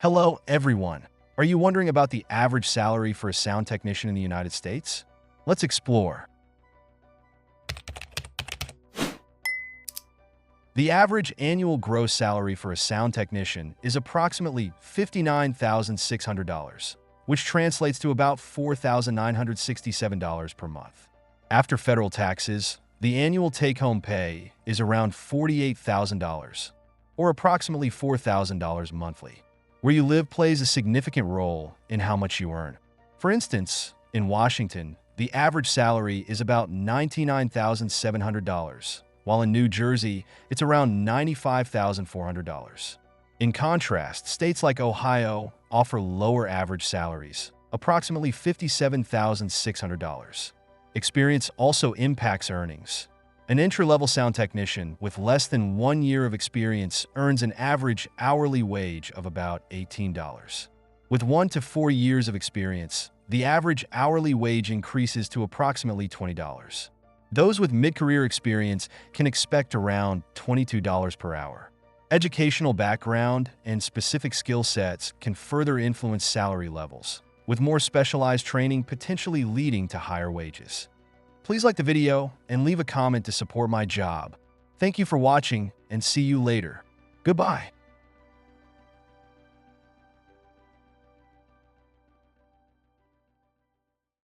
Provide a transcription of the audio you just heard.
Hello, everyone. Are you wondering about the average salary for a sound technician in the United States? Let's explore. The average annual gross salary for a sound technician is approximately $59,600, which translates to about $4,967 per month. After federal taxes, the annual take-home pay is around $48,000, or approximately $4,000 monthly. Where you live plays a significant role in how much you earn. For instance, in Washington, the average salary is about $99,700, while in New Jersey, it's around $95,400. In contrast, states like Ohio offer lower average salaries, approximately $57,600. Experience also impacts earnings. An entry-level sound technician with less than 1 year of experience earns an average hourly wage of about $18. With 1 to 4 years of experience, the average hourly wage increases to approximately $20. Those with mid-career experience can expect around $22 per hour. Educational background and specific skill sets can further influence salary levels, with more specialized training potentially leading to higher wages. Please like the video and leave a comment to support my job. Thank you for watching and see you later. Goodbye.